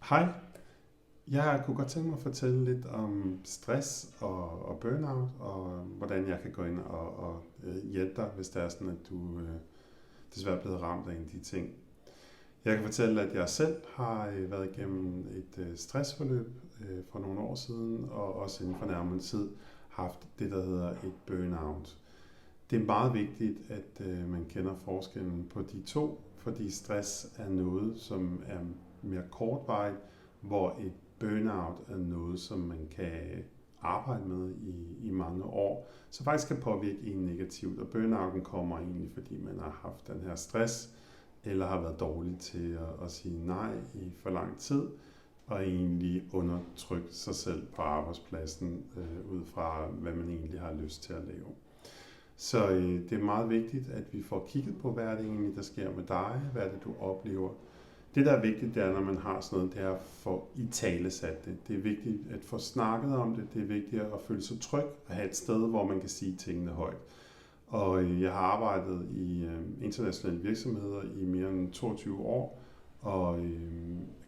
Hej, jeg kunne godt tænke mig at fortælle lidt om stress og burnout, og hvordan jeg kan gå ind og hjælpe dig, hvis det er sådan, at du desværre er blevet ramt af en af de ting. Jeg kan fortælle, at jeg selv har været igennem et stressforløb for nogle år siden, og også inden for nærmere tid haft det, der hedder et burnout. Det er meget vigtigt, at man kender forskellen på de to, fordi stress er noget, som er mere kortvarigt, hvor et burnout er noget, som man kan arbejde med i mange år, så faktisk kan påvirke en negativt. Og burnouten kommer egentlig, fordi man har haft den her stress, eller har været dårlig til at sige nej i for lang tid, og egentlig undertrykt sig selv på arbejdspladsen, ud fra hvad man egentlig har lyst til at lave. Så det er meget vigtigt, at vi får kigget på, hvad er det egentlig, der sker med dig, hvad er det, du oplever. Det, der er vigtigt, det er, når man har sådan noget, det er at få italesat det. Det er vigtigt at få snakket om det. Det er vigtigt at føle sig tryg og have et sted, hvor man kan sige tingene højt. Og jeg har arbejdet i internationale virksomheder i mere end 22 år, og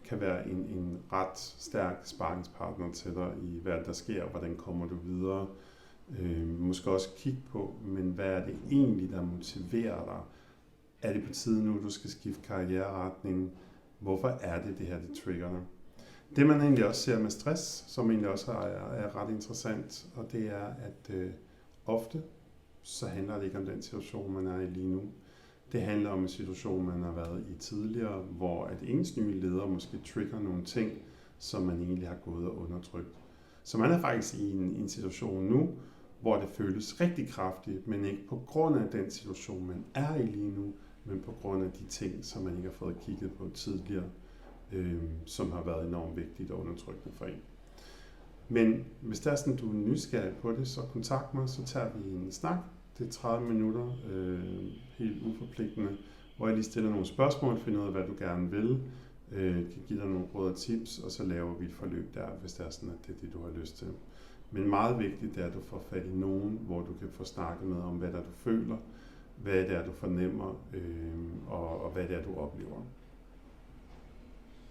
kan være en ret stærk sparringspartner til dig i, hvad der sker, og hvordan kommer du videre. Måske også kigge på, men hvad er det egentlig, der motiverer dig? Er det på tide nu, du skal skifte karriereretning? Hvorfor er det her, det trigger dig? Det man egentlig også ser med stress, som egentlig også er ret interessant, og det er, at ofte så handler det ikke om den situation, man er i lige nu. Det handler om en situation, man har været i tidligere, hvor at ens nye leder måske trigger nogle ting, som man egentlig har gået og undertrykt. Så man er faktisk i en situation nu, hvor det føles rigtig kraftigt, men ikke på grund af den situation, man er i lige nu, men på grund af de ting, som man ikke har fået kigget på tidligere, som har været enormt vigtigt og undertrykkende for en. Men hvis det er sådan, du er nysgerrig på det, så kontakt mig, så tager vi en snak. Det er 30 minutter, helt uforpligtende, hvor jeg lige stiller nogle spørgsmål, finder ud af, hvad du gerne vil, kan give dig nogle råd og tips, og så laver vi et forløb der, hvis det er sådan, at det er det, du har lyst til. Men meget vigtigt er, at du får fat i nogen, hvor du kan få snakket med om, hvad der du føler, hvad det er, du fornemmer, og hvad det er, du oplever.